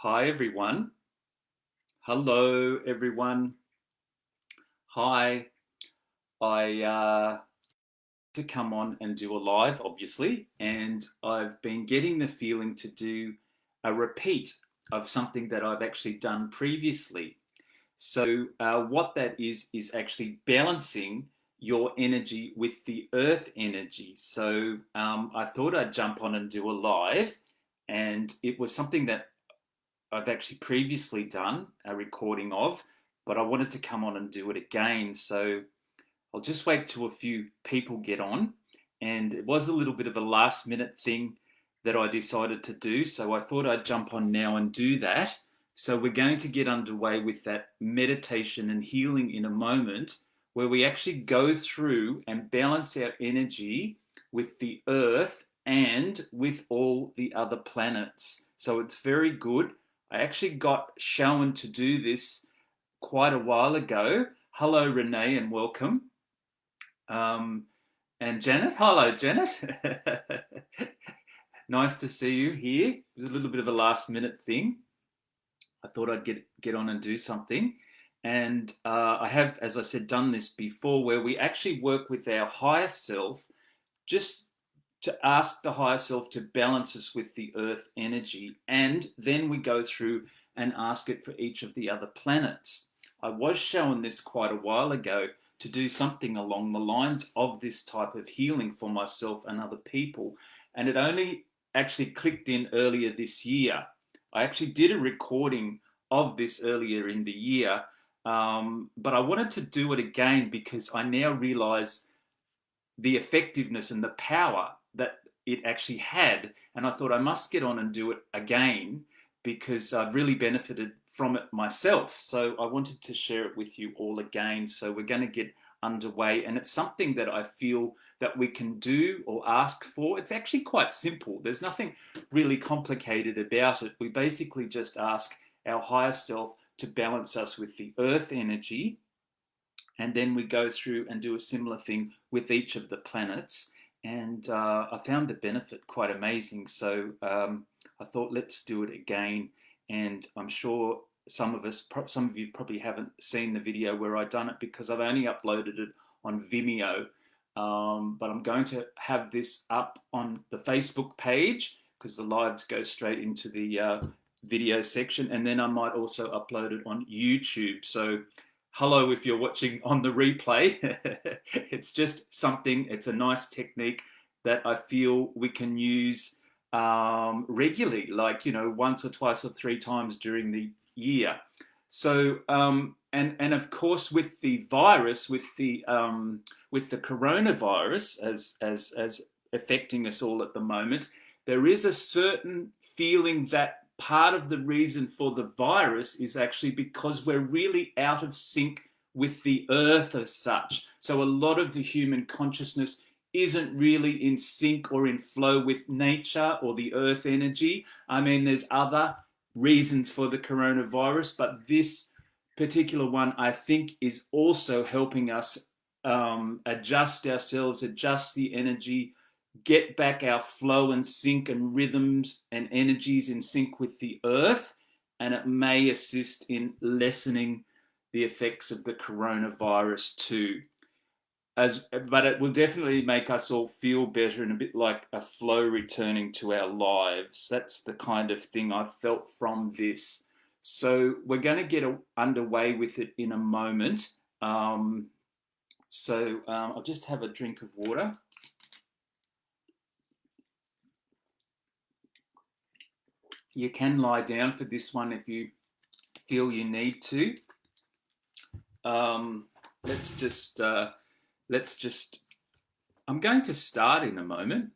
Hi, everyone. Hello, everyone. Hi. I to come on and do a live, obviously, and I've been getting the feeling to do a repeat of something that I've actually done previously. So, what that is actually balancing your energy with the earth energy. So, I thought I'd jump on and do a live, and it was something that I've actually previously done a recording of, but I wanted to come on and do it again. So I'll just wait till a few people get on. And it was a little bit of a last minute thing that I decided to do. So I thought I'd jump on now and do that. So we're going to get underway with that meditation and healing in a moment, where we actually go through and balance our energy with the earth and with all the other planets. So it's very good. I actually got shown to do this quite a while ago. Hello, Renee, and welcome. Um, and Janet, hello, Janet. Nice to see you here. It was a little bit of a last minute thing. I thought I'd get on and do something. And I have, as I said, done this before, where we actually work with our higher self, just to ask the higher self to balance us with the earth energy. And then we go through and ask it for each of the other planets. I was shown this quite a while ago to do something along the lines of this type of healing for myself and other people. And it only actually clicked in earlier this year. I actually did a recording of this earlier in the year, but I wanted to do it again because I now realize the effectiveness and the power that it actually had. And I thought I must get on and do it again because I've really benefited from it myself. So I wanted to share it with you all again. So we're going to get underway, and it's something that I feel that we can do or ask for. It's actually quite simple. There's nothing really complicated about it. We basically just ask our higher self to balance us with the earth energy, and then we go through and do a similar thing with each of the planets. And I found the benefit quite amazing. So, I thought, let's do it again. And I'm sure some of you probably haven't seen the video where I done it because I've only uploaded it on Vimeo. But I'm going to have this up on the Facebook page because the lives go straight into the video section, and then I might also upload it on YouTube. So hello if you're watching on the replay. It's just something, it's a nice technique that I feel we can use regularly, like, once or twice or three times during the year. So, and of course, with the virus, with the coronavirus as affecting us all at the moment, there is a certain feeling that part of the reason for the virus is actually because we're really out of sync with the earth as such. So a lot of the human consciousness isn't really in sync or in flow with nature or the earth energy. I mean, there's other reasons for the coronavirus, but this particular one, I think, is also helping us adjust ourselves, adjust the energy, get back our flow and sync and rhythms and energies in sync with the earth, and it may assist in lessening the effects of the coronavirus too. But it will definitely make us all feel better and a bit like a flow returning to our lives. That's the kind of thing I felt from this. So we're going to get underway with it in a moment. So, I'll just have a drink of water. You can lie down for this one if you feel you need to. Um, let's just let's just. I'm going to start in a moment.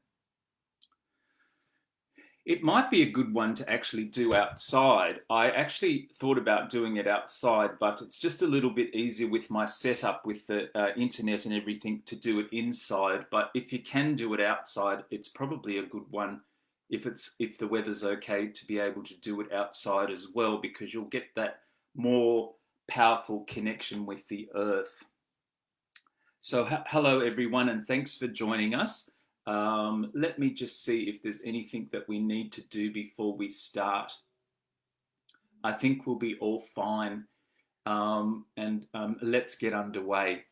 It might be a good one to actually do outside. I actually thought about doing it outside, but it's just a little bit easier with my setup with the internet and everything to do it inside. But if you can do it outside, it's probably a good one if the weather's okay to be able to do it outside as well, because you'll get that more powerful connection with the earth. So, hello everyone, and thanks for joining us. Let me just see if there's anything that we need to do before we start. I think we'll be all fine. Let's get underway.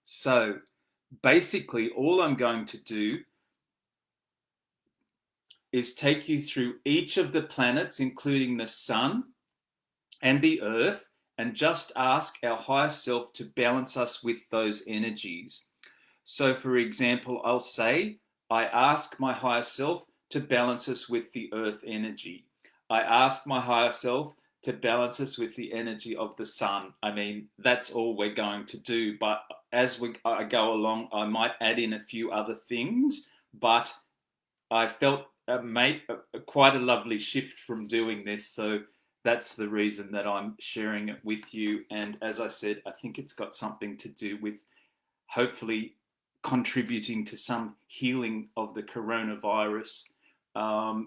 So basically, all I'm going to do is take you through each of the planets, including the sun and the earth, and just ask our higher self to balance us with those energies. So, for example, I'll say, I ask my higher self to balance us with the earth energy. I ask my higher self to balance us with the energy of the sun. I mean, that's all we're going to do. But as I go along, I might add in a few other things. But I felt quite a lovely shift from doing this. So that's the reason that I'm sharing it with you. And as I said, I think it's got something to do with hopefully contributing to some healing of the coronavirus.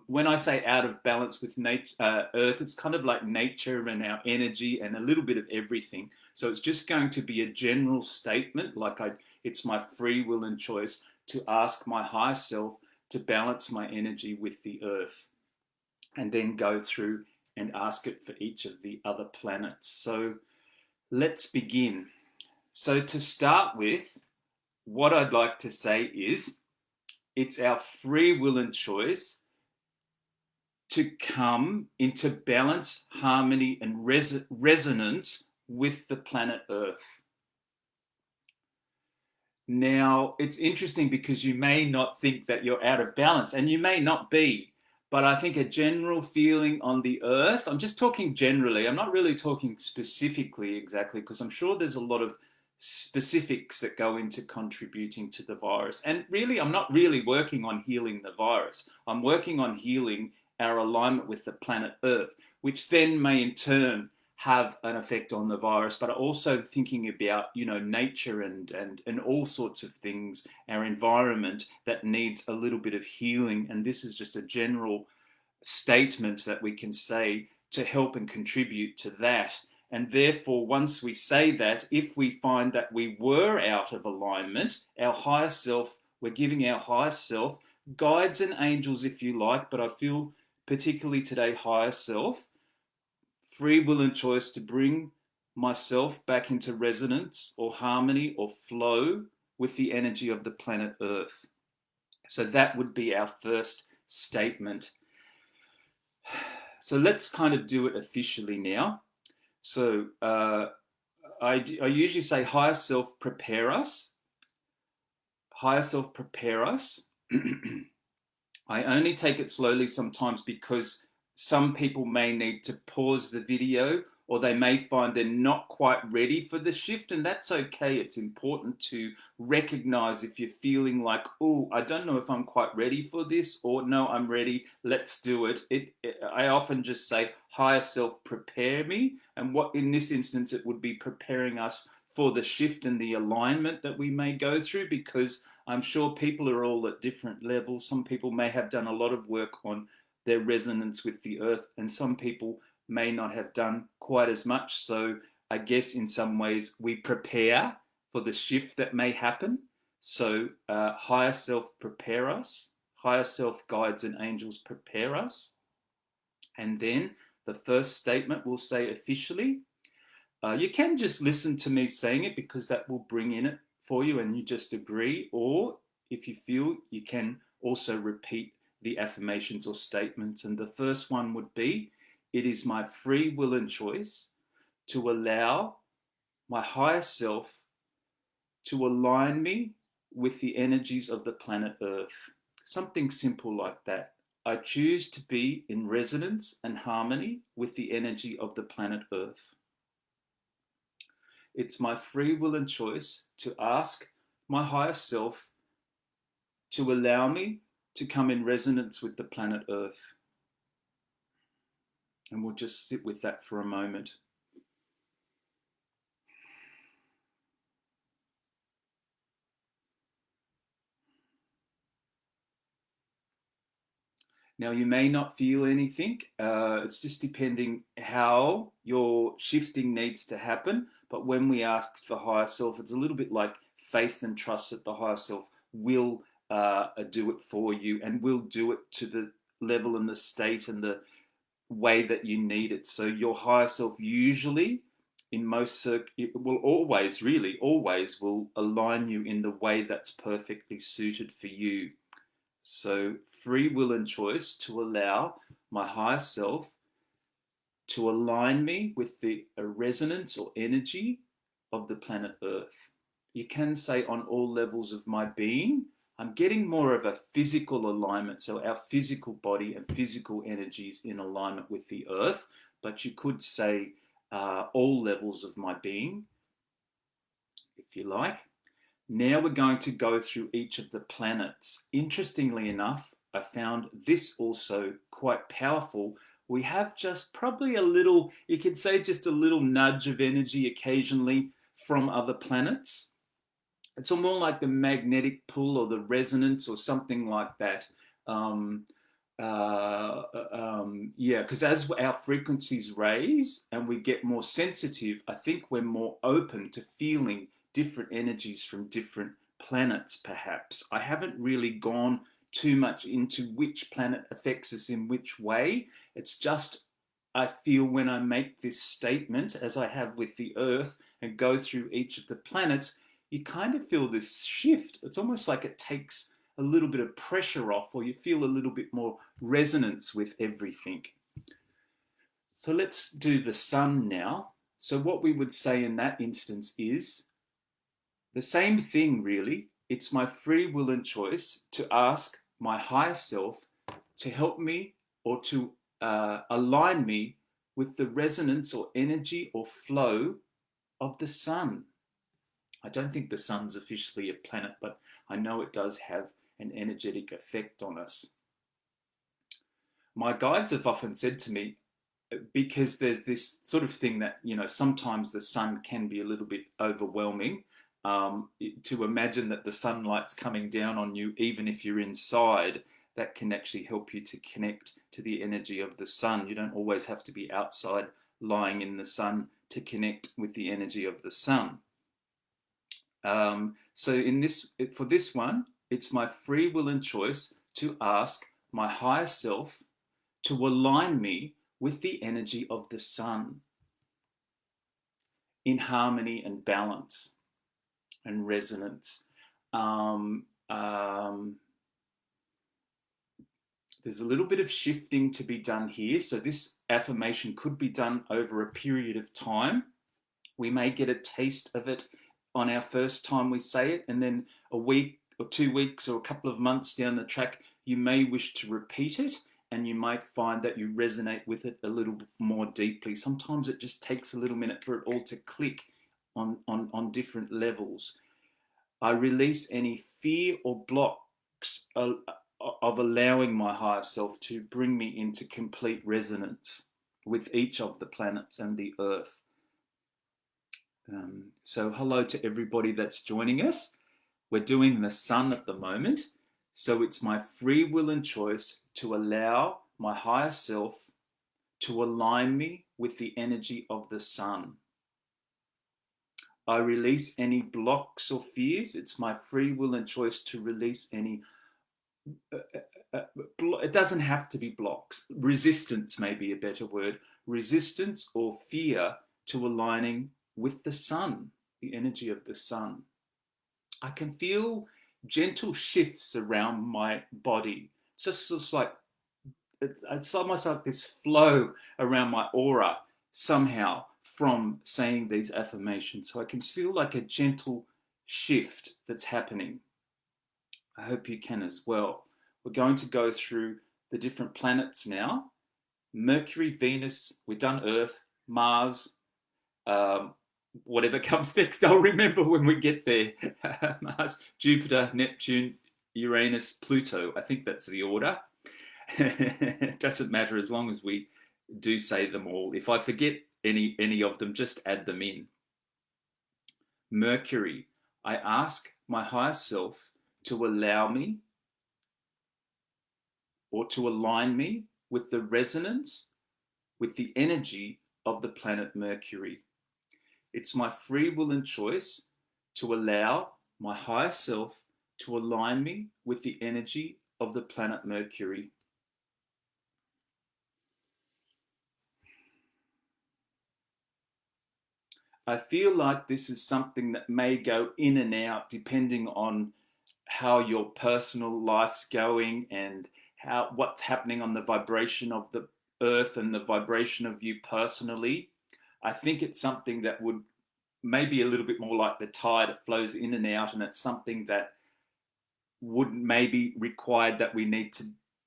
When I say out of balance with Earth, it's kind of like nature and our energy and a little bit of everything. So it's just going to be a general statement, like it's my free will and choice to ask my higher self to balance my energy with the Earth, and then go through and ask it for each of the other planets. So let's begin. So to start with, what I'd like to say is it's our free will and choice to come into balance, harmony, and resonance with the planet Earth. Now, it's interesting because you may not think that you're out of balance, and you may not be, but I think a general feeling on the Earth, I'm just talking generally, I'm not really talking specifically exactly, because I'm sure there's a lot of specifics that go into contributing to the virus. And really, I'm not really working on healing the virus. I'm working on healing our alignment with the planet Earth, which then may in turn have an effect on the virus, but also thinking about, nature and all sorts of things, our environment that needs a little bit of healing. And this is just a general statement that we can say to help and contribute to that. And therefore, once we say that, if we find that we were out of alignment, our higher self, we're giving our higher self guides and angels, if you like, but I feel particularly today, higher self, free will and choice to bring myself back into resonance or harmony or flow with the energy of the planet Earth. So that would be our first statement. So let's kind of do it officially now. So I usually say, higher self, prepare us. Higher self, prepare us. I only take it slowly sometimes because some people may need to pause the video, or they may find they're not quite ready for the shift, and that's okay. It's important to recognize if you're feeling like, oh, I don't know if I'm quite ready for this, or no, I'm ready, let's do it. I often just say, higher self, prepare me. And what in this instance, it would be preparing us for the shift and the alignment that we may go through, because I'm sure people are all at different levels. Some people may have done a lot of work on their resonance with the earth, and some people may not have done quite as much. So I guess in some ways we prepare for the shift that may happen. So higher self, prepare us. Higher self, guides and angels, prepare us. And then the first statement we'll say officially. You can just listen to me saying it, because that will bring in it for you and you just agree. Or if you feel, you can also repeat the affirmations or statements. And the first one would be, it is my free will and choice to allow my higher self to align me with the energies of the planet Earth. Something simple like that. I choose to be in resonance and harmony with the energy of the planet Earth. It's my free will and choice to ask my higher self to allow me to come in resonance with the planet Earth. And we'll just sit with that for a moment. Now, you may not feel anything. It's just depending how your shifting needs to happen. But when we ask the higher self, it's a little bit like faith and trust that the higher self will do it for you, and will do it to the level and the state and the way that you need it. So your higher self usually, in most it will always, really always, will align you in the way that's perfectly suited for you. So free will and choice to allow my higher self to align me with the resonance or energy of the planet Earth. You can say on all levels of my being, I'm getting more of a physical alignment. So our physical body and physical energies in alignment with the Earth. But you could say all levels of my being, if you like. Now we're going to go through each of the planets. Interestingly enough, I found this also quite powerful. We have just probably a little, you could say just a little nudge of energy occasionally from other planets. It's more like the magnetic pull or the resonance or something like that. Yeah, because as our frequencies raise and we get more sensitive, I think we're more open to feeling different energies from different planets, perhaps. I haven't really gone too much into which planet affects us in which way. It's just, I feel when I make this statement, as I have with the Earth, and go through each of the planets, you kind of feel this shift. It's almost like it takes a little bit of pressure off, or you feel a little bit more resonance with everything. So let's do the sun now. So what we would say in that instance is the same thing, really. It's my free will and choice to ask my higher self to help me or to align me with the resonance or energy or flow of the sun. I don't think the sun's officially a planet, but I know it does have an energetic effect on us. My guides have often said to me, because there's this sort of thing that, sometimes the sun can be a little bit overwhelming, to imagine that the sunlight's coming down on you, even if you're inside, that can actually help you to connect to the energy of the sun. You don't always have to be outside lying in the sun to connect with the energy of the sun. So for this one, it's my free will and choice to ask my higher self to align me with the energy of the sun in harmony and balance and resonance. There's a little bit of shifting to be done here. So this affirmation could be done over a period of time. We may get a taste of it on our first time we say it, and then a week or 2 weeks or a couple of months down the track, you may wish to repeat it, and you might find that you resonate with it a little more deeply. Sometimes it just takes a little minute for it all to click on different levels. I release any fear or blocks of allowing my higher self to bring me into complete resonance with each of the planets and the Earth. So hello to everybody that's joining us. We're doing the sun at the moment. So it's my free will and choice to allow my higher self to align me with the energy of the sun. I release any blocks or fears. It's my free will and choice to release any it doesn't have to be blocks. Resistance may be a better word. Resistance or fear to aligning with the sun, the energy of the sun. I can feel gentle shifts around my body. It's like it's almost like this flow around my aura somehow from saying these affirmations. So I can feel like a gentle shift that's happening. I hope you can as well. We're going to go through the different planets now. Mercury, Venus, we've done Earth, Mars, whatever comes next, I'll remember when we get there. Mars, Jupiter, Neptune, Uranus, Pluto. I think that's the order. It doesn't matter as long as we do say them all. If I forget any of them, just add them in. Mercury, I ask my higher self to allow me or to align me with the resonance, with the energy of the planet Mercury. It's my free will and choice to allow my higher self to align me with the energy of the planet Mercury. I feel like this is something that may go in and out depending on how your personal life's going and how what's happening on the vibration of the earth and the vibration of you personally. I think it's something that would maybe a little bit more like the tide. It flows in and out, and it's something that would maybe require that we need to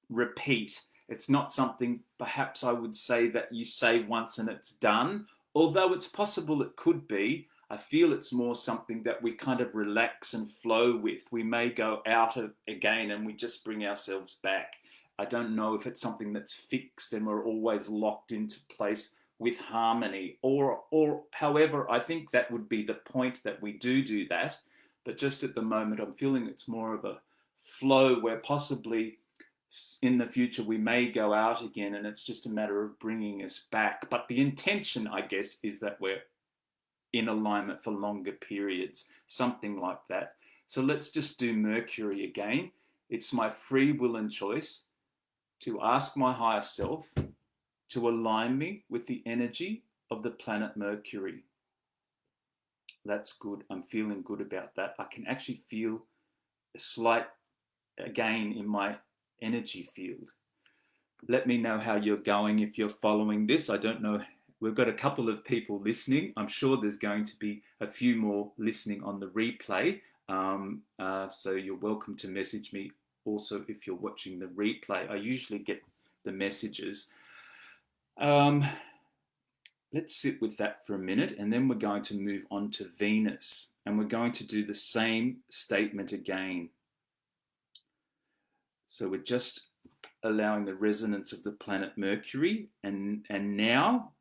repeat. It's not something perhaps I would say that you say once and it's done, although it's possible it could be. I feel it's more something that we kind of relax and flow with. We may go out again and we just bring ourselves back. I don't know if it's something that's fixed and we're always locked into place with harmony, or however. I think that would be the point, that we do that. But just at the moment, I'm feeling it's more of a flow where possibly in the future we may go out again, and it's just a matter of bringing us back. But the intention, I guess, is that we're in alignment for longer periods, something like that. So let's just do Mercury again. It's my free will and choice to ask my higher self to align me with the energy of the planet Mercury. That's good. I'm feeling good about that. I can actually feel a slight gain in my energy field. Let me know how you're going if you're following this. I don't know. We've got a couple of people listening. I'm sure there's going to be a few more listening on the replay. So you're welcome to message me also if you're watching the replay. I usually get the messages. Let's sit with that for a minute, and then we're going to move on to Venus, and we're going to do the same statement again. So we're just allowing the resonance of the planet Mercury, and now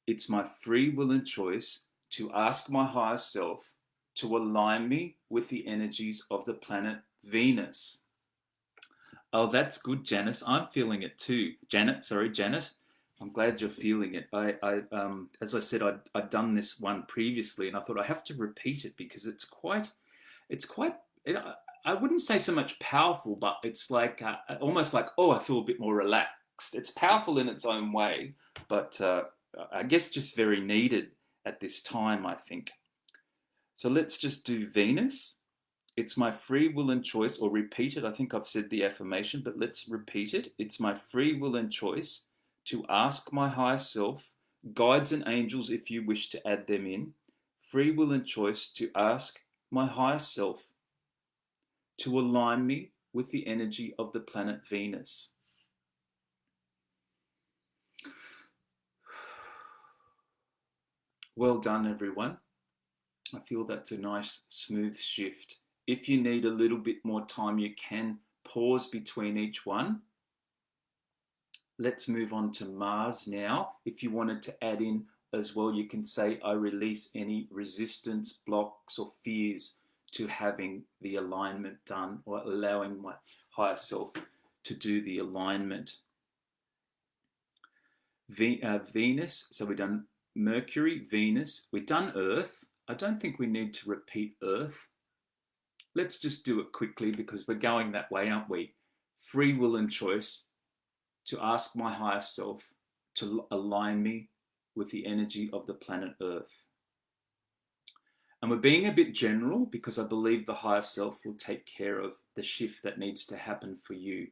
it's my free will and choice to ask my higher self to align me with the energies of the planet Venus. Oh, that's good, Janice. I'm feeling it too. Janet. I'm glad you're feeling it. As I said, I'd done this one previously, and I thought I have to repeat it because it's quite. I wouldn't say so much powerful, but it's like almost like, oh, I feel a bit more relaxed. It's powerful in its own way, but I guess just very needed at this time, I think. So let's just do Venus. It's my free will and choice, or repeat it. I think I've said the affirmation, but let's repeat it. It's my free will and choice to ask my higher self, guides and angels if you wish to add them in, free will and choice to ask my higher self to align me with the energy of the planet Venus. Well done, everyone. I feel that's a nice, smooth shift. If you need a little bit more time, you can pause between each one. Let's move on to Mars now. If you wanted to add in as well, you can say, I release any resistance, blocks, or fears to having the alignment done, or allowing my higher self to do the alignment. Venus, so we've done Mercury, Venus, we've done Earth. I don't think we need to repeat Earth. Let's just do it quickly because we're going that way, aren't we? Free will and choice to ask my higher self to align me with the energy of the planet Earth. And we're being a bit general because I believe the higher self will take care of the shift that needs to happen for you.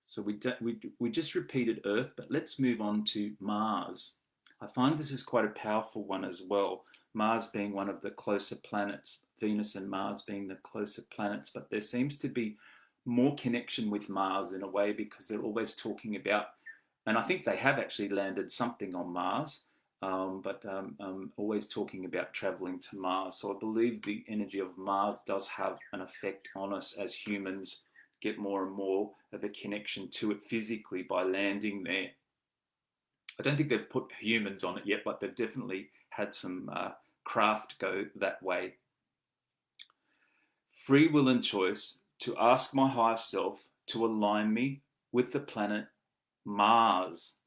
So we just repeated Earth, but let's move on to Mars. I find this is quite a powerful one as well. Mars being one of the closer planets, Venus and Mars being the closer planets, but there seems to be more connection with Mars in a way because they're always talking about, and I think they have actually landed something on Mars, but always talking about traveling to Mars. So I believe the energy of Mars does have an effect on us as humans, get more and more of a connection to it physically by landing there. I don't think they've put humans on it yet, but they've definitely had some craft go that way. Free will and choice to ask my higher self to align me with the planet Mars.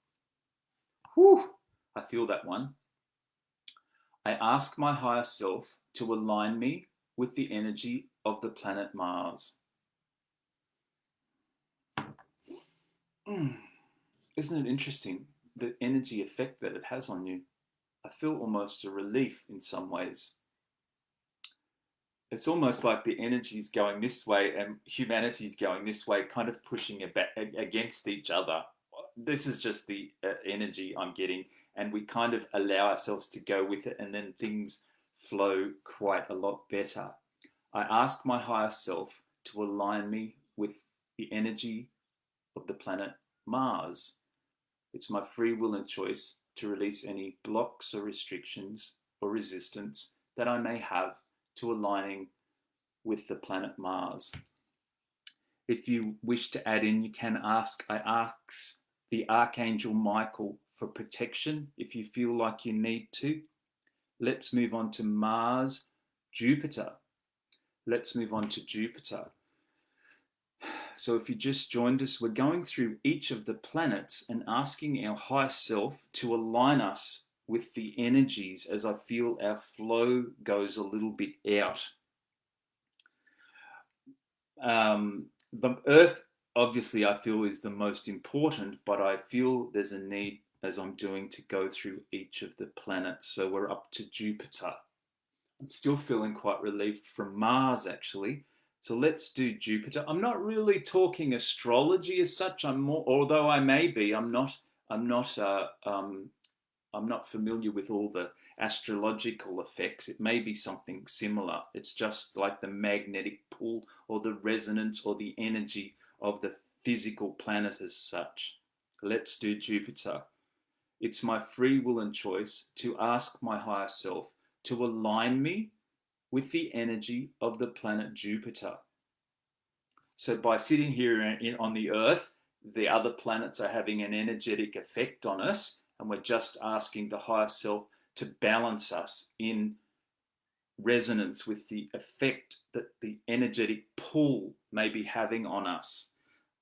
Whew, I feel that one. I ask my higher self to align me with the energy of the planet Mars. Isn't it interesting, the energy effect that it has on you? I feel almost a relief in some ways. It's almost like the energy's going this way and humanity's going this way, kind of pushing it back against each other. This is just the energy I'm getting, and we kind of allow ourselves to go with it, and then things flow quite a lot better. I ask my higher self to align me with the energy of the planet Mars. It's my free will and choice to release any blocks or restrictions or resistance that I may have to aligning with the planet Mars. If you wish to add in, you can ask. I ask the Archangel Michael for protection if you feel like you need to. Let's move on to Mars, Jupiter. Let's move on to Jupiter. So if you just joined us, we're going through each of the planets and asking our higher self to align us with the energies as I feel our flow goes a little bit out. The Earth, obviously, I feel is the most important, but I feel there's a need as I'm doing to go through each of the planets. So we're up to Jupiter. I'm still feeling quite relieved from Mars, actually. So let's do Jupiter. I'm not really talking astrology as such. I'm more, although I may be. I'm not. I'm not familiar with all the astrological effects. It may be something similar. It's just like the magnetic pull or the resonance or the energy of the physical planet as such. Let's do Jupiter. It's my free will and choice to ask my higher self to align me with the energy of the planet Jupiter. So by sitting here on the Earth, the other planets are having an energetic effect on us, and we're just asking the higher self to balance us in resonance with the effect that the energetic pull may be having on us.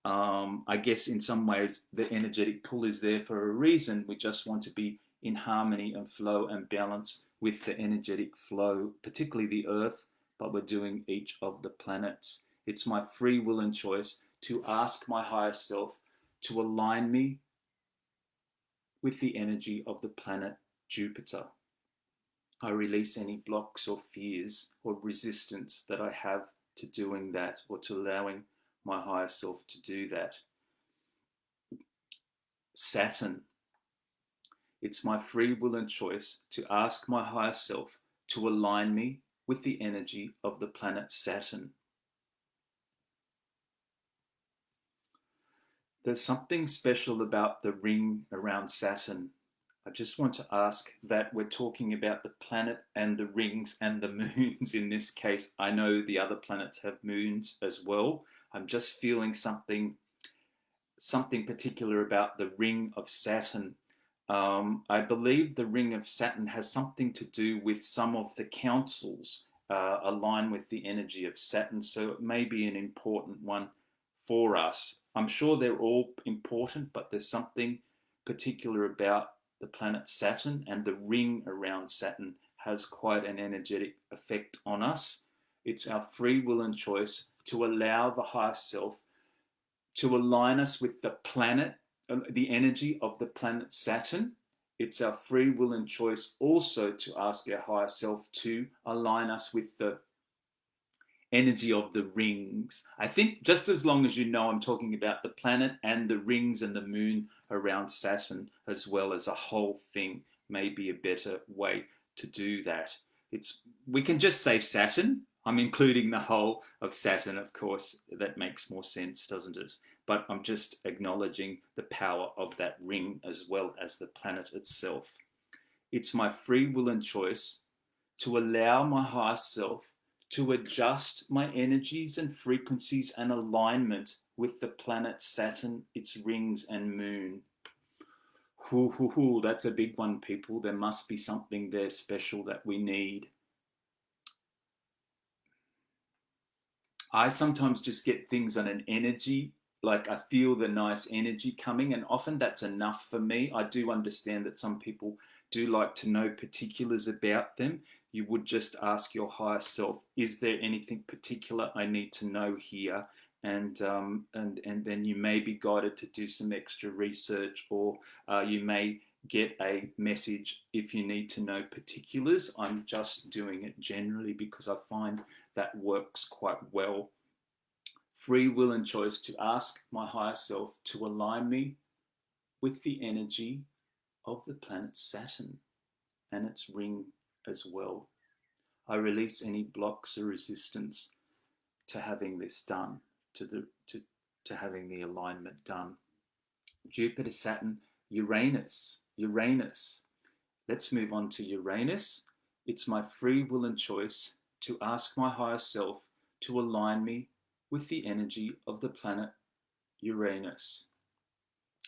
I guess in some ways the energetic pull is there for a reason. We just want to be in harmony and flow and balance with the energetic flow, particularly the Earth, but we're doing each of the planets. It's my free will and choice to ask my higher self to align me with the energy of the planet Jupiter. I release any blocks or fears or resistance that I have to doing that or to allowing my higher self to do that. Saturn. It's my free will and choice to ask my higher self to align me with the energy of the planet Saturn. There's something special about the ring around Saturn. I just want to ask that we're talking about the planet and the rings and the moons in this case. I know the other planets have moons as well. I'm just feeling something particular about the ring of Saturn. I believe the ring of Saturn has something to do with some of the councils align with the energy of Saturn, so it may be an important one for us. I'm sure they're all important, but there's something particular about the planet Saturn, and the ring around Saturn has quite an energetic effect on us. It's our free will and choice to allow the higher self to align us with the planet, the energy of the planet Saturn. It's our free will and choice also to ask our higher self to align us with the energy of the rings. I think just as long as you know I'm talking about the planet and the rings and the moon around Saturn as well as a whole thing may be a better way to do that. We can just say Saturn. I'm including the whole of Saturn, of course. That makes more sense, doesn't it? But I'm just acknowledging the power of that ring as well as the planet itself. It's my free will and choice to allow my higher self to adjust my energies and frequencies and alignment with the planet Saturn, its rings and moon. That's a big one, people. There must be something there special that we need. I sometimes just get things on an energy, like I feel the nice energy coming, and often that's enough for me. I do understand that some people do like to know particulars about them. You would just ask your higher self, is there anything particular I need to know here? And then you may be guided to do some extra research, or you may get a message if you need to know particulars. I'm just doing it generally because I find that works quite well. Free will and choice to ask my higher self to align me with the energy of the planet Saturn and its ring as well. I release any blocks or resistance to having this done, to having the alignment done. Jupiter, Saturn, Uranus. Let's move on to Uranus. It's my free will and choice to ask my higher self to align me with the energy of the planet Uranus.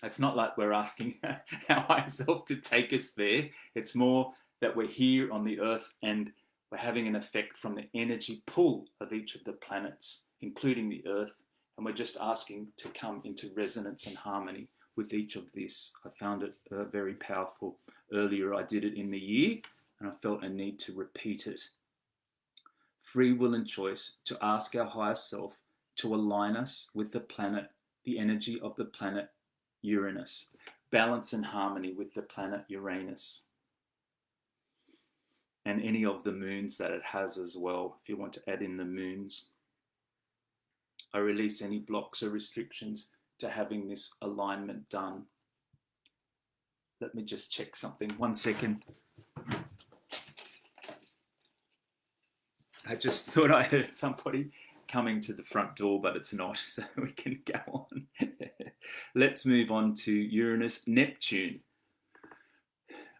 It's not like we're asking our higher self to take us there. It's more that we're here on the Earth and we're having an effect from the energy pull of each of the planets, including the Earth, and we're just asking to come into resonance and harmony with each of this. I found it very powerful. Earlier I did it in the year and I felt a need to repeat it. Free will and choice to ask our higher self to align us with the planet, the energy of the planet Uranus, balance and harmony with the planet Uranus, and any of the moons that it has as well, if you want to add in the moons. I release any blocks or restrictions to having this alignment done. Let me just check something. 1 second. I just thought I heard somebody coming to the front door, but it's not, so we can go on. Let's move on to Uranus, Neptune.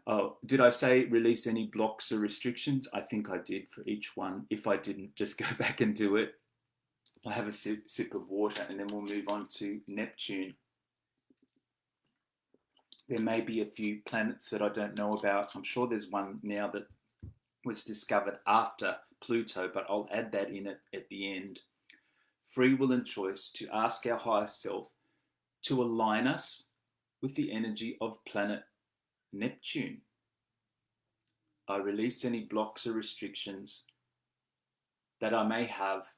Oh, did I say release any blocks or restrictions? I think I did for each one. If I didn't, just go back and do it. I have a sip of water and then we'll move on to Neptune. There may be a few planets that I don't know about. I'm sure there's one now that was discovered after Pluto, but I'll add that in at the end. Free will and choice to ask our higher self to align us with the energy of planet Neptune. I release any blocks or restrictions that I may have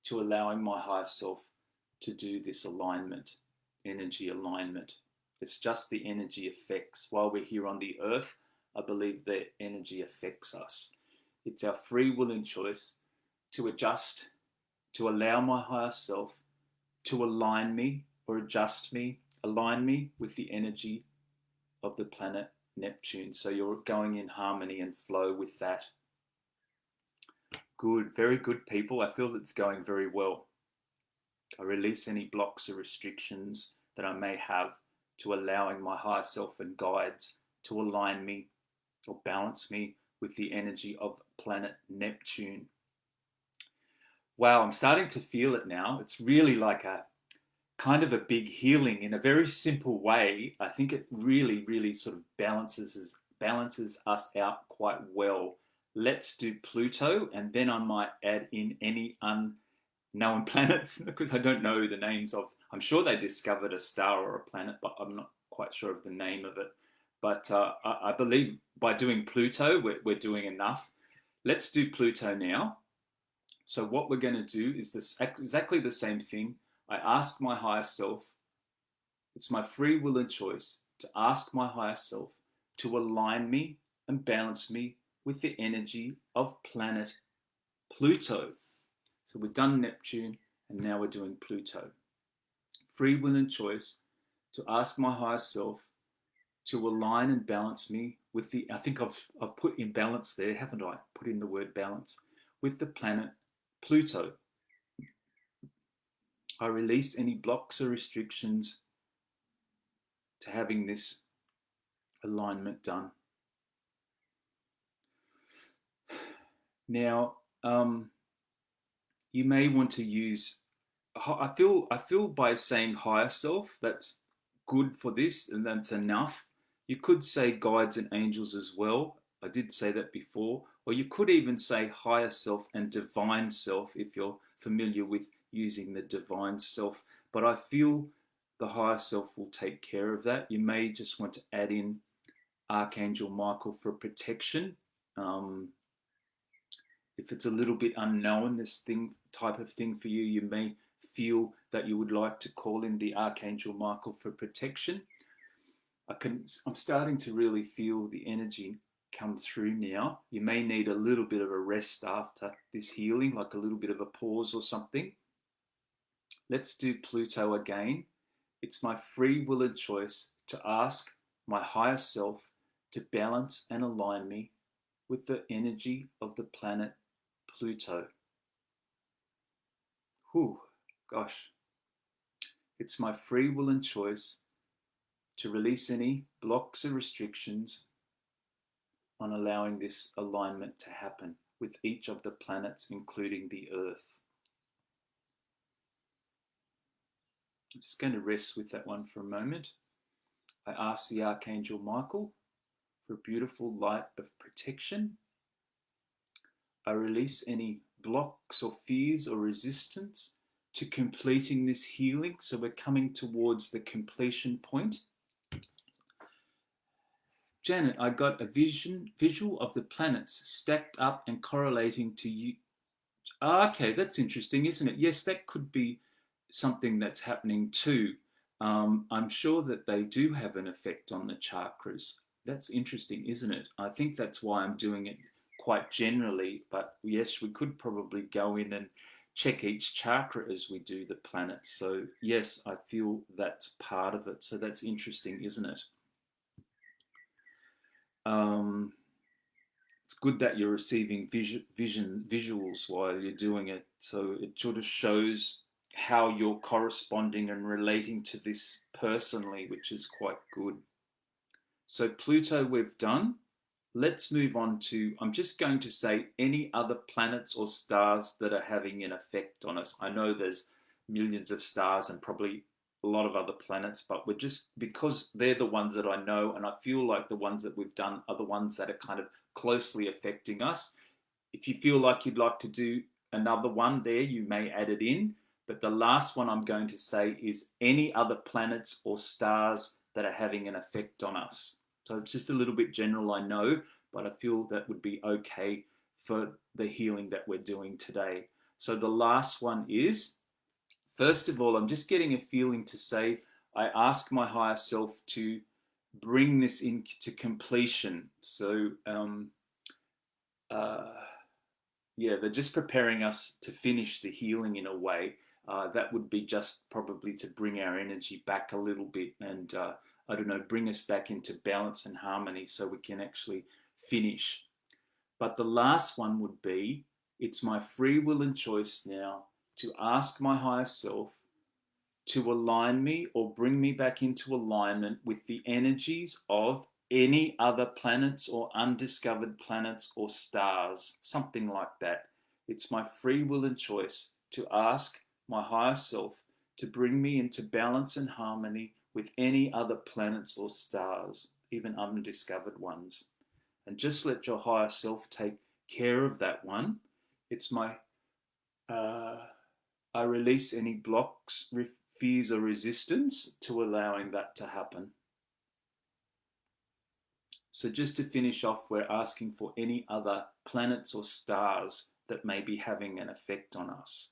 to allowing my higher self to do this alignment, energy alignment. It's just the energy effects. While we're here on the Earth, I believe that energy affects us. It's our free will and choice to adjust, to allow my higher self to align me or adjust me, align me with the energy of the planet Neptune. So you're going in harmony and flow with that. Good, very good, people. I feel it's going very well. I release any blocks or restrictions that I may have to allowing my higher self and guides to align me or balance me with the energy of planet Neptune. Wow, I'm starting to feel it now. It's really like a kind of a big healing in a very simple way. I think it really, really sort of balances us out quite well. Let's do Pluto, and then I might add in any unknown planets because I don't know the names of. I'm sure they discovered a star or a planet, but I'm not quite sure of the name of it. But I believe by doing Pluto, we're doing enough. Let's do Pluto now. So what we're going to do is this exactly the same thing. I ask my higher self, it's my free will and choice to ask my higher self to align me and balance me with the energy of planet Pluto. So we've done Neptune and now we're doing Pluto. Free will and choice to ask my higher self to align and balance me with the, I think I've put in balance there, haven't I? Put in the word balance, with the planet Pluto. I release any blocks or restrictions to having this alignment done. Now, you may want to use, I feel by saying higher self, that's good for this and that's enough. You could say guides and angels as well. I did say that before. Or you could even say higher self and divine self if you're familiar with using the divine self. But I feel the higher self will take care of that. You may just want to add in Archangel Michael for protection. If it's a little bit unknown, this type of thing for you, you may feel that you would like to call in the Archangel Michael for protection. I'm starting to really feel the energy come through now. You may need a little bit of a rest after this healing, like a little bit of a pause or something. Let's do Pluto again. It's my free will and choice to ask my higher self to balance and align me with the energy of the planet Pluto. Whew, gosh. It's my free will and choice to release any blocks or restrictions on allowing this alignment to happen with each of the planets, including the Earth. I'm just going to rest with that one for a moment. I ask the Archangel Michael for a beautiful light of protection. I release any blocks or fears or resistance to completing this healing. So we're coming towards the completion point. Janet, I got a visual of the planets stacked up and correlating to you. Okay, that's interesting, isn't it? Yes, that could be something that's happening too. I'm sure that they do have an effect on the chakras. That's interesting, isn't it? I think that's why I'm doing it quite generally. But yes, we could probably go in and check each chakra as we do the planets. So yes, I feel that's part of it. So that's interesting, isn't it? Um, it's good that you're receiving visuals while you're doing it. So it sort of shows how you're corresponding and relating to this personally, which is quite good. So Pluto we've done. Let's move on to, I'm just going to say any other planets or stars that are having an effect on us. I know there's millions of stars and probably a lot of other planets, but we're just, because they're the ones that I know, and I feel like the ones that we've done are the ones that are kind of closely affecting us. If you feel like you'd like to do another one there, you may add it in. But the last one I'm going to say is any other planets or stars that are having an effect on us. So it's just a little bit general, I know, but I feel that would be okay for the healing that we're doing today. So the last one is, first of all, I'm just getting a feeling to say, I ask my higher self to bring this into completion. So, uh, yeah, they're just preparing us to finish the healing in a way. That would be just probably to bring our energy back a little bit and, I don't know, bring us back into balance and harmony so we can actually finish. But the last one would be, it's my free will and choice now to ask my higher self to align me or bring me back into alignment with the energies of any other planets or undiscovered planets or stars, something like that. It's my free will and choice to ask my higher self to bring me into balance and harmony with any other planets or stars, even undiscovered ones. And just let your higher self take care of that one. It's my uh, I release any blocks, fears, or resistance to allowing that to happen. So, just to finish off, we're asking for any other planets or stars that may be having an effect on us.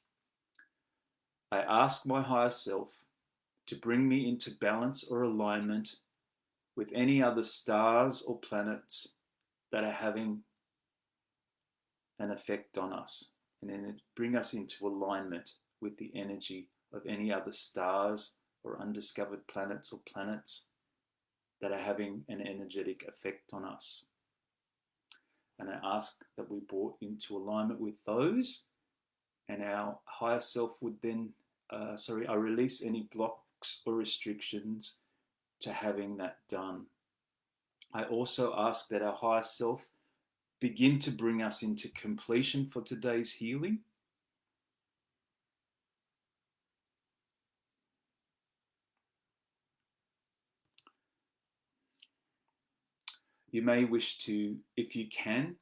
I ask my higher self to bring me into balance or alignment with any other stars or planets that are having an effect on us, and then bring us into alignment with the energy of any other stars or undiscovered planets or planets that are having an energetic effect on us. And I ask that we brought into alignment with those, and our higher self would then, I release any blocks or restrictions to having that done. I also ask that our higher self begin to bring us into completion for today's healing. You may wish to, if you can,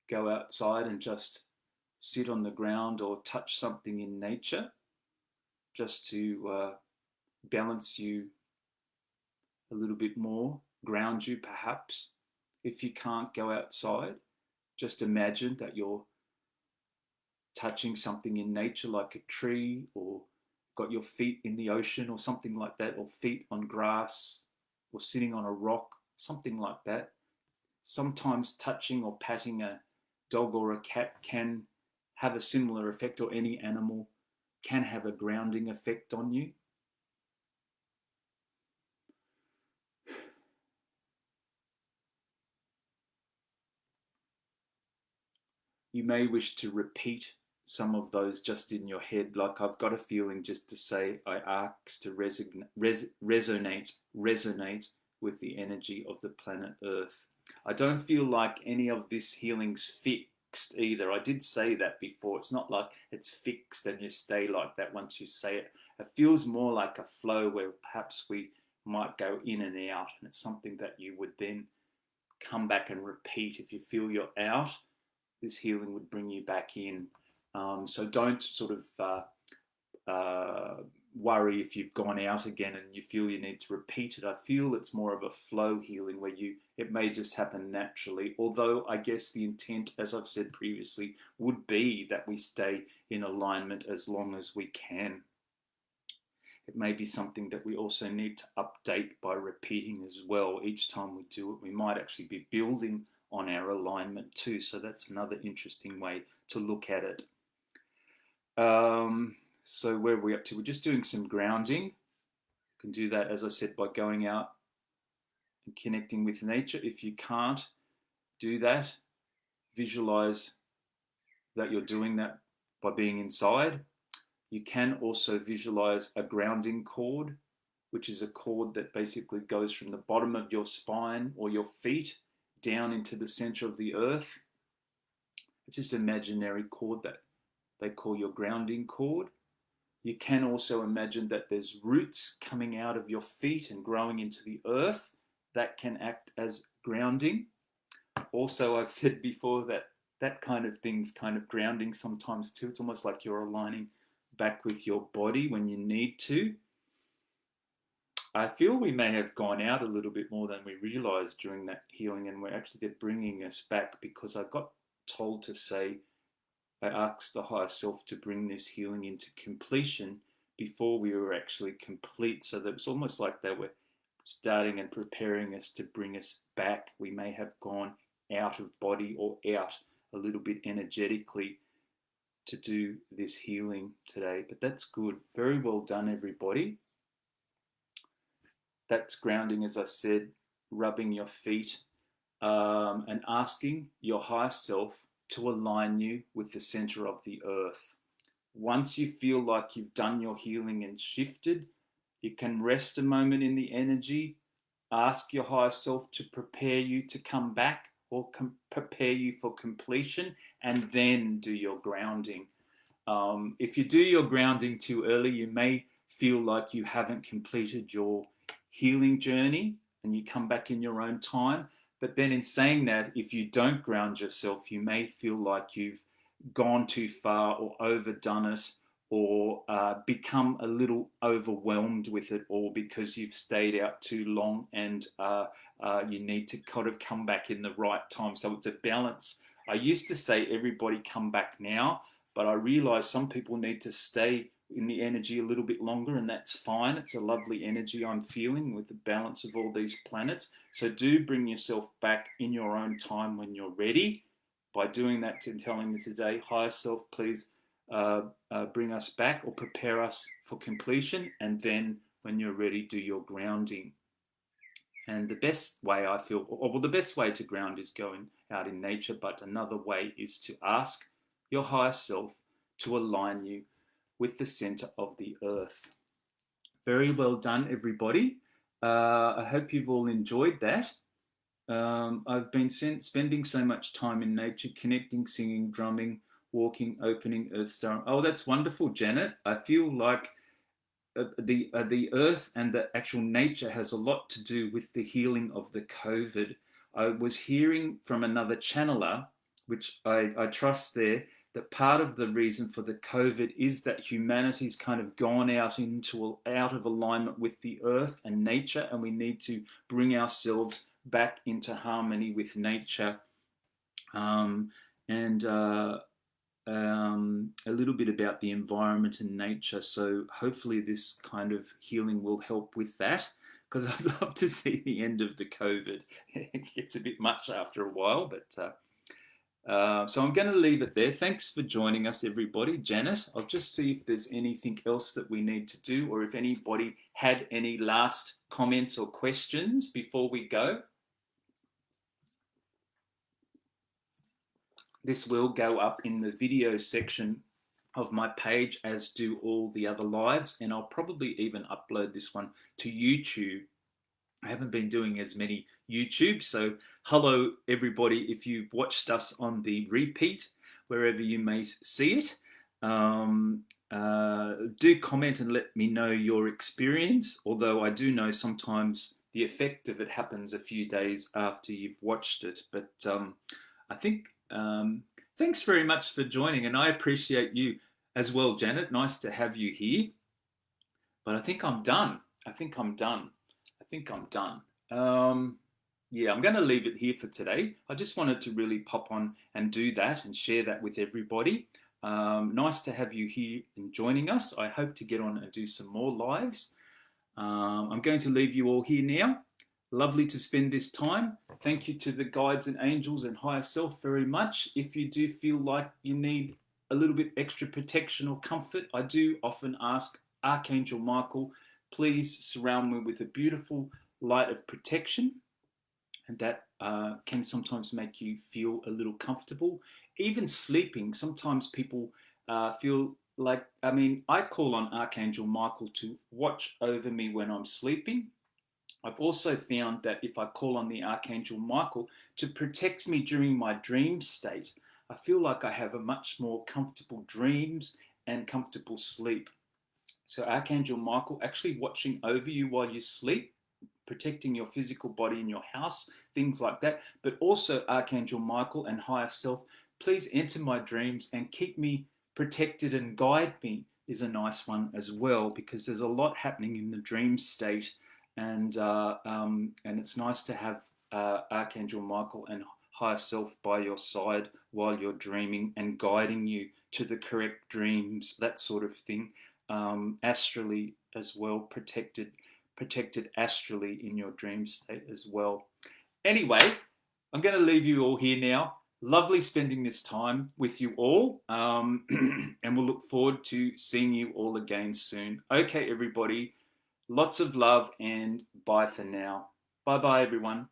go outside and just sit on the ground or touch something in nature just to balance you a little bit more, ground you perhaps. If you can't go outside, just imagine that you're touching something in nature like a tree, or got your feet in the ocean or something like that, or feet on grass or sitting on a rock, something like that. Sometimes touching or patting a dog or a cat can have a similar effect, or any animal can have a grounding effect on you. You may wish to repeat some of those just in your head, like I've got a feeling just to say, I ask to resonate with the energy of the planet Earth. I don't feel like any of this healing's fixed either. I did say that before. It's not like it's fixed and you stay like that once you say it. It feels more like a flow where perhaps we might go in and out, and it's something that you would then come back and repeat. If you feel you're out, this healing would bring you back in. So don't sort of worry if you've gone out again and you feel you need to repeat it. I feel it's more of a flow healing where it may just happen naturally. Although I guess the intent, as I've said previously, would be that we stay in alignment as long as we can. It may be something that we also need to update by repeating as well. Each time we do it, we might actually be building on our alignment too. So that's another interesting way to look at it. So where are we up to? We're just doing some grounding. You can do that, as I said, by going out and connecting with nature. If you can't do that, visualize that you're doing that by being inside. You can also visualize a grounding cord, which is a cord that basically goes from the bottom of your spine or your feet down into the center of the earth. It's just an imaginary cord that they call your grounding cord. You can also imagine that there's roots coming out of your feet and growing into the earth that can act as grounding. Also, I've said before that that kind of thing's kind of grounding sometimes too. It's almost like you're aligning back with your body when you need to. I feel we may have gone out a little bit more than we realized during that healing, and we're actually bringing us back, because I got told to say, I asked the higher self to bring this healing into completion before we were actually complete. So that was almost like they were starting and preparing us to bring us back. We may have gone out of body or out a little bit energetically to do this healing today, but that's good. Very well done, everybody. That's grounding, as I said, rubbing your feet and asking your higher self to align you with the center of the earth. Once you feel like you've done your healing and shifted, you can rest a moment in the energy, ask your higher self to prepare you to come back, or prepare you for completion, and then do your grounding. If you do your grounding too early, you may feel like you haven't completed your healing journey and you come back in your own time. But then in saying that, if you don't ground yourself, you may feel like you've gone too far or overdone it, or become a little overwhelmed with it all because you've stayed out too long, and you need to kind of come back in the right time. So it's a balance. I used to say everybody come back now, but I realize some people need to stay in the energy a little bit longer, and that's fine. It's a lovely energy I'm feeling with the balance of all these planets. So do bring yourself back in your own time when you're ready. By doing that and telling me today, higher self, please bring us back or prepare us for completion, and then when you're ready, do your grounding. And the best way I feel, well, the best way to ground is going out in nature, but another way is to ask your higher self to align you with the center of the earth. Very well done, everybody. I hope you've all enjoyed that. I've been spending so much time in nature, connecting, singing, drumming, walking, opening, earth star. Oh, that's wonderful, Janet. I feel like the earth and the actual nature has a lot to do with the healing of the COVID. I was hearing from another channeler, which I trust there, that part of the reason for the COVID is that humanity's kind of gone out of alignment with the earth and nature, and we need to bring ourselves back into harmony with nature. A little bit about the environment and nature. So hopefully this kind of healing will help with that, because I'd love to see the end of the COVID. It gets a bit much after a while, but so I'm going to leave it there. Thanks for joining us, everybody. Janet, I'll just see if there's anything else that we need to do, or if anybody had any last comments or questions before we go. This will go up in the video section of my page, as do all the other lives, and I'll probably even upload this one to YouTube. I haven't been doing as many YouTube, so hello everybody if you've watched us on the repeat, wherever you may see it. Do comment and let me know your experience, although I do know sometimes the effect of it happens a few days after you've watched it. But I think thanks very much for joining, and I appreciate you as well, Janet. Nice to have you here. But I think I'm done. I think I'm done. Yeah, I'm going to leave it here for today. I just wanted to really pop on and do that and share that with everybody. Nice to have you here and joining us. I hope to get on and do some more lives. I'm going to leave you all here now. Lovely to spend this time. Thank you to the guides and angels and higher self very much. If you do feel like you need a little bit extra protection or comfort, I do often ask Archangel Michael, please surround me with a beautiful light of protection, and that can sometimes make you feel a little comfortable. Even sleeping, sometimes people feel like, I call on Archangel Michael to watch over me when I'm sleeping. I've also found that if I call on the Archangel Michael to protect me during my dream state, I feel like I have a much more comfortable dreams and comfortable sleep. So Archangel Michael actually watching over you while you sleep, protecting your physical body in your house, things like that. But also Archangel Michael and higher self, please enter my dreams and keep me protected and guide me is a nice one as well, because there's a lot happening in the dream state, and it's nice to have Archangel Michael and higher self by your side while you're dreaming and guiding you to the correct dreams, that sort of thing. Astrally as well, protected astrally in your dream state as well. Anyway, I'm going to leave you all here now. Lovely spending this time with you all, and we'll look forward to seeing you all again soon. Okay, everybody, lots of love, and bye for now. Bye bye, everyone.